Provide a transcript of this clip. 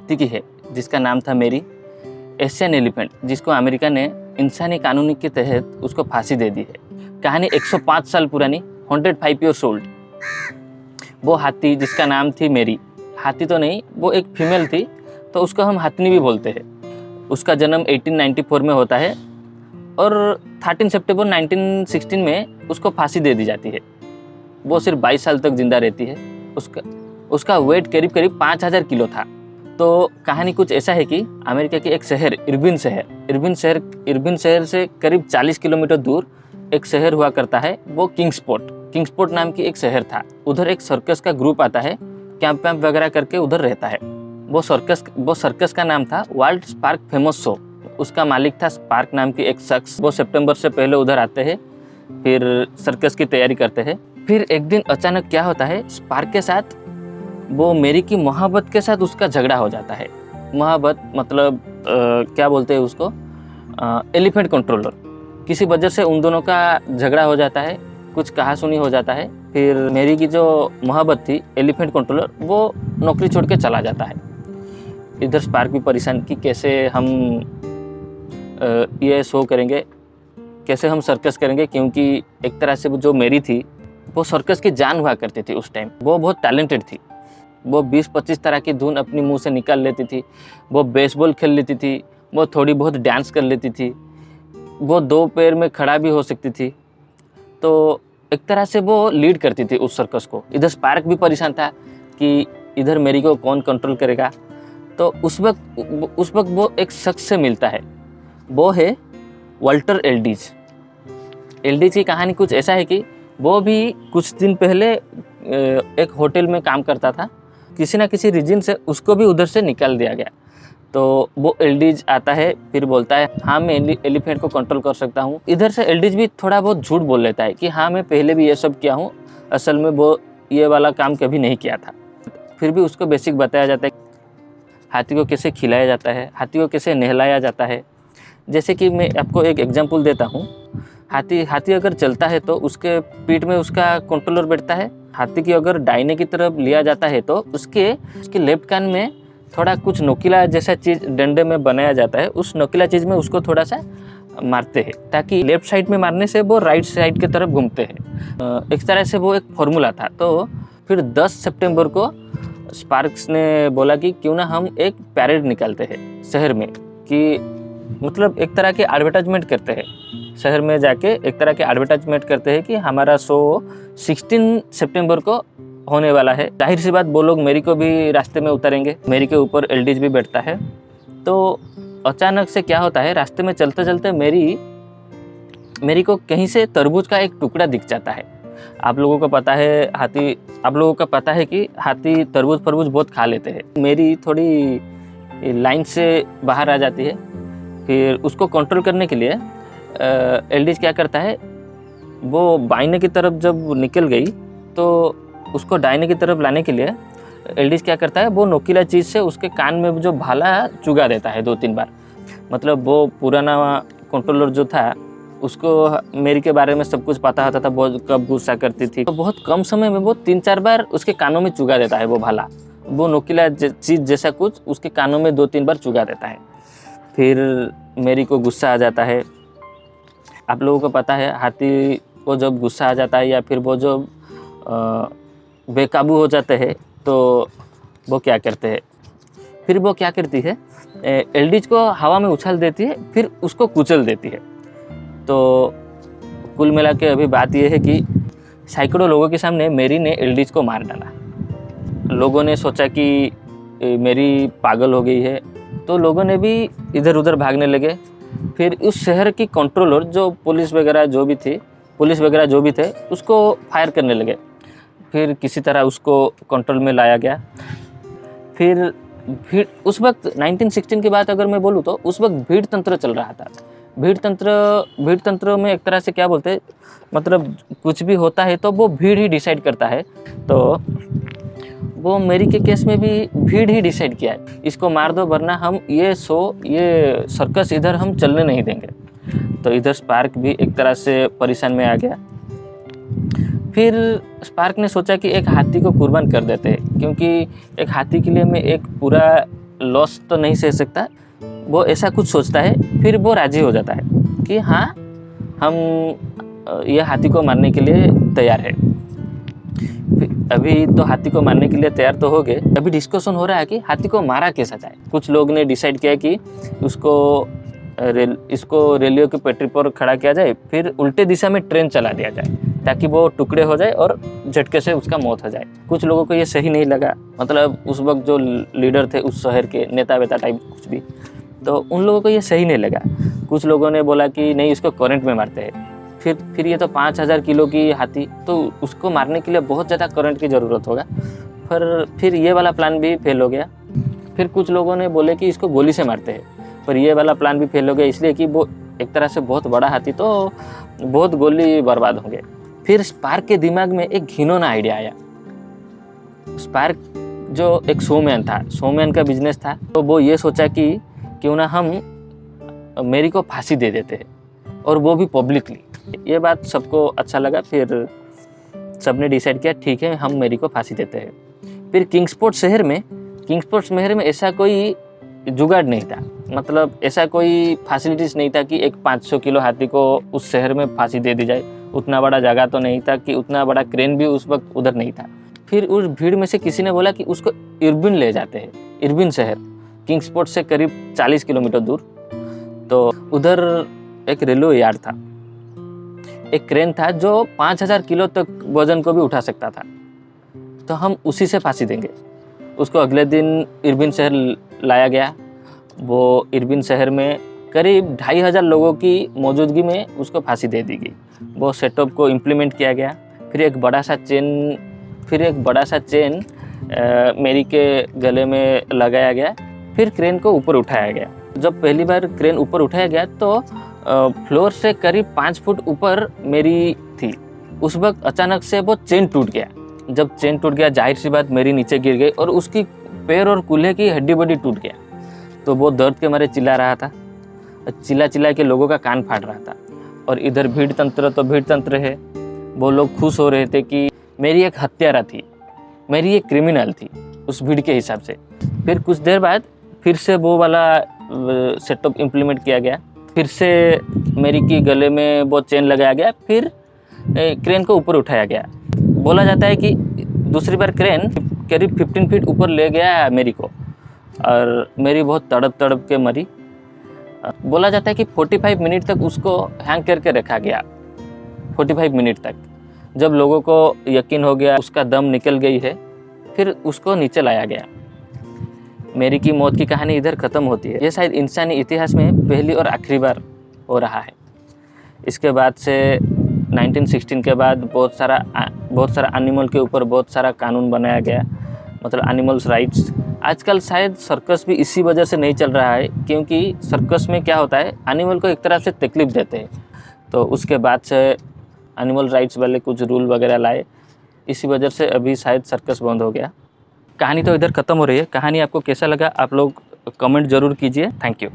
हाथी की है जिसका नाम था मेरी, एशियन एलिफेंट जिसको अमेरिका ने इंसानी कानून के तहत उसको फांसी दे दी है। कहानी 105 साल पुरानी, 105 ईयर्स ओल्ड। वो हाथी जिसका नाम थी मेरी, हाथी तो नहीं, वो एक फीमेल थी तो उसको हम हथनी भी बोलते हैं। उसका जन्म 1894 में होता है और 13 सितंबर 1916 में उसको फांसी दे दी जाती है। वो सिर्फ 22 साल तक जिंदा रहती है। उसका वेट करीब करीब 5000 किलो था। तो कहानी कुछ ऐसा है कि अमेरिका के एक शहर इरविन शहर से करीब 40 किलोमीटर दूर एक शहर हुआ करता है, वो किंग्सपोर्ट नाम की एक शहर था। उधर एक सर्कस का ग्रुप आता है, कैंप वगैरह करके उधर रहता है। वो सर्कस का नाम था वर्ल्ड स्पार्क फेमस शो। उसका मालिक था स्पार्क नाम की एक शख्स। वो सितंबर से पहले उधर आते हैं, फिर सर्कस की तैयारी करते हैं। फिर एक दिन अचानक क्या होता है, स्पार्क के साथ वो मेरी की मोहब्बत के साथ उसका झगड़ा हो जाता है। मोहब्बत मतलब क्या बोलते हैं उसको, एलिफेंट कंट्रोलर। किसी वजह से उन दोनों का झगड़ा हो जाता है, कुछ कहासुनी हो जाता है। फिर मेरी की जो मोहब्बत थी एलिफेंट कंट्रोलर, वो नौकरी छोड़ के चला जाता है। इधर स्पार्क भी परेशान कि कैसे हम ये शो करेंगे, कैसे हम सर्कस करेंगे, क्योंकि एक तरह से वो जो मेरी थी वो सर्कस की जान हुआ करती थी उस टाइम। वो बहुत टैलेंटेड थी। वो 20-25 तरह की धुन अपनी मुंह से निकाल लेती थी। वो बेसबॉल खेल लेती थी, वो थोड़ी बहुत डांस कर लेती थी, वो 2 पैर में खड़ा भी हो सकती थी। तो एक तरह से वो लीड करती थी उस सर्कस को। इधर स्पार्क भी परेशान था कि इधर मेरी को कौन कंट्रोल करेगा। तो उस वक्त वो एक शख्स से मिलता है, वो है वाल्टर एल्डिज। की कहानी कुछ ऐसा है कि वो भी कुछ दिन पहले एक होटल में काम करता था। किसी ना किसी रीजन से उसको भी उधर से निकाल दिया गया। तो वो एल्डिज आता है, फिर बोलता है हाँ मैं एलिफेंट को कंट्रोल कर सकता हूँ। इधर से एल्डिज भी थोड़ा बहुत झूठ बोल लेता है कि हाँ मैं पहले भी ये सब किया हूँ, असल में वो ये वाला काम कभी नहीं किया था। फिर भी उसको बेसिक बताया जाता है, हाथी को कैसे खिलाया जाता है, हाथी को कैसे नहलाया जाता है। जैसे कि मैं आपको एक एग्जांपल देता हूँ। हाथी अगर चलता है तो उसके पीठ में उसका कंट्रोलर बैठता है। हाथी की अगर दाहिने की तरफ लिया जाता है तो उसके लेफ्ट कान में थोड़ा कुछ नोकीला जैसा चीज़ डंडे में बनाया जाता है। उस नोकीला चीज़ में उसको थोड़ा सा मारते हैं ताकि लेफ्ट साइड में मारने से वो राइट साइड की तरफ घूमते हैं। एक तरह से वो एक फॉर्मूला था। तो फिर 10 सितंबर को स्पार्क्स ने बोला कि क्यों ना हम एक पैरेड निकालते हैं शहर में, कि मतलब एक तरह के एडवर्टाइजमेंट करते हैं शहर में जाके, एक तरह के एडवर्टाइजमेंट करते हैं कि हमारा शो 16 सितंबर को होने वाला है। जाहिर सी बात वो लोग मेरी को भी रास्ते में उतारेंगे, मेरी के ऊपर एल्डिज भी बैठता है। तो अचानक से क्या होता है, रास्ते में चलते चलते मेरी को कहीं से तरबूज का एक टुकड़ा दिख जाता है। आप लोगों को पता है कि हाथी तरबूज बहुत खा लेते हैं। मेरी थोड़ी लाइन से बाहर आ जाती है। फिर उसको कंट्रोल करने के लिए एल्डिज क्या करता है, वो बाइने की तरफ जब निकल गई तो उसको दाहिने की तरफ लाने के लिए एल्डिज क्या करता है, वो नोकीला चीज़ से उसके कान में जो भाला चुगा देता है 2-3 बार। मतलब वो पुराना कंट्रोलर जो था उसको मेरी के बारे में सब कुछ पता होता था, बहुत कब गुस्सा करती थी। तो बहुत कम समय में वो 3-4 बार उसके कानों में चुगा देता है वो भाला। वो नोकीला चीज़ जैसा कुछ उसके कानों में 2-3 बार चुगा देता है। फिर मेरी को गुस्सा आ जाता है। आप लोगों को पता है हाथी को जब गुस्सा आ जाता है या फिर वो जब बेकाबू हो जाते हैं तो वो क्या करते हैं, फिर वो क्या करती है, एल्डिज को हवा में उछाल देती है, फिर उसको कुचल देती है। तो कुल मिला के अभी बात यह है कि सैकड़ों लोगों के सामने मेरी ने एल्डिज को मार डाला। लोगों ने सोचा कि मेरी पागल हो गई है, तो लोगों ने भी इधर उधर भागने लगे। फिर उस शहर की कंट्रोलर जो पुलिस वगैरह जो भी थे उसको फायर करने लगे। फिर किसी तरह उसको कंट्रोल में लाया गया। फिर उस वक्त 1916 की बात अगर मैं बोलूँ तो उस वक्त भीड़ तंत्र चल रहा था। भीड़ तंत्र में एक तरह से क्या बोलते हैं, मतलब कुछ भी होता है तो वो भीड़ ही डिसाइड करता है। तो वो मेरी के केस में भी भीड़ ही डिसाइड किया है, इसको मार दो वरना हम ये सर्कस इधर हम चलने नहीं देंगे। तो इधर स्पार्क भी एक तरह से परेशान में आ गया। फिर स्पार्क ने सोचा कि एक हाथी को कुर्बान कर देते हैं, क्योंकि एक हाथी के लिए मैं एक पूरा लॉस तो नहीं सह सकता, वो ऐसा कुछ सोचता है। फिर वो राज़ी हो जाता है कि हाँ, हम ये हाथी को मारने के लिए तैयार है। अभी तो हाथी को मारने के लिए तैयार तो हो गए, अभी डिस्कशन हो रहा है कि हाथी को मारा कैसा जाए। कुछ लोग ने डिसाइड किया कि इसको रेलवे की पटरी पर खड़ा किया जाए, फिर उल्टे दिशा में ट्रेन चला दिया जाए ताकि वो टुकड़े हो जाए और झटके से उसका मौत हो जाए। कुछ लोगों को ये सही नहीं लगा, मतलब उस वक्त जो लीडर थे उस शहर के, नेता वेता टाइप कुछ भी, तो उन लोगों को ये सही नहीं लगा। कुछ लोगों ने बोला कि नहीं, इसको करंट में मारते हैं। फिर ये तो 5000 किलो की हाथी, तो उसको मारने के लिए बहुत ज़्यादा करंट की ज़रूरत होगा। फिर ये वाला प्लान भी फेल हो गया। फिर कुछ लोगों ने बोले कि इसको गोली से मारते हैं, पर ये वाला प्लान भी फेल हो गया, इसलिए कि वो एक तरह से बहुत बड़ा हाथी, तो बहुत गोली बर्बाद होंगे। फिर स्पार्क के दिमाग में एक घिनौना आइडिया आया। स्पार्क जो एक शोमैन था, शोमैन का बिजनेस था, तो वो ये सोचा कि क्यों ना हम मेरी को फांसी दे देते हैं, और वो भी पब्लिकली। ये बात सबको अच्छा लगा, फिर सबने डिसाइड किया ठीक है, हम मेरी को फांसी देते हैं। फिर किंग्सपोर्ट शहर में ऐसा कोई जुगाड़ नहीं था, मतलब ऐसा कोई फैसिलिटीज़ नहीं था कि एक 500 किलो हाथी को उस शहर में फांसी दे दी जाए। उतना बड़ा जगह तो नहीं था, कि उतना बड़ा क्रेन भी उस वक्त उधर नहीं था। फिर उस भीड़ में से किसी ने बोला कि उसको इरबिन ले जाते हैं, इरबिन शहर किंग्सपोर्ट से करीब 40 किलोमीटर दूर। तो उधर एक रेलवे यार्ड था, एक क्रेन था जो 5000 किलो तक वजन को भी उठा सकता था, तो हम उसी से फांसी देंगे। उसको अगले दिन इरबिन शहर लाया गया। वो इरबिन शहर में करीब 2500 लोगों की मौजूदगी में उसको फांसी दे दी गई। वो सेटअप को इम्प्लीमेंट किया गया। फिर एक बड़ा सा चेन मेरी के गले में लगाया गया। फिर क्रेन को ऊपर उठाया गया। जब पहली बार क्रेन ऊपर उठाया गया तो फ्लोर से करीब 5 फुट ऊपर मेरी थी। उस वक्त अचानक से वो चेन टूट गया। जब चेन टूट गया, जाहिर सी बात मेरी नीचे गिर गई और उसकी पैर और कूल्हे की हड्डी बड्डी टूट गया। तो वो दर्द के मारे चिल्ला रहा था, चिल्ला के लोगों का कान फाड़ रहा था। और इधर भीड़ तंत्र है, वो लोग खुश हो रहे थे कि मेरी एक हत्यारा थी, मेरी एक क्रिमिनल थी उस भीड़ के हिसाब से। फिर कुछ देर बाद फिर से वो वाला सेटअप इम्प्लीमेंट किया गया। फिर से मेरी की गले में वो चेन लगाया गया। फिर क्रेन को ऊपर उठाया गया। बोला जाता है कि दूसरी बार क्रेन करीब 15 फीट ऊपर ले गया मेरी को, और मेरी बहुत तड़प के मरी। बोला जाता है कि 45 मिनट तक उसको हैंग करके रखा गया, 45 मिनट तक। जब लोगों को यकीन हो गया उसका दम निकल गई है, फिर उसको नीचे लाया गया। मेरी की मौत की कहानी इधर ख़त्म होती है। ये शायद इंसानी इतिहास में पहली और आखिरी बार हो रहा है। इसके बाद से 1916 के बाद बहुत सारा एनिमल के ऊपर बहुत सारा कानून बनाया गया, मतलब एनिमल्स राइट्स। आजकल शायद सर्कस भी इसी वजह से नहीं चल रहा है, क्योंकि सर्कस में क्या होता है, एनिमल को एक तरह से तकलीफ देते हैं। तो उसके बाद से एनिमल राइट्स वाले कुछ रूल वगैरह लाए, इसी वजह से अभी शायद सर्कस बंद हो गया। कहानी तो इधर ख़त्म हो रही है। कहानी आपको कैसा लगा आप लोग कमेंट ज़रूर कीजिए। Thank you.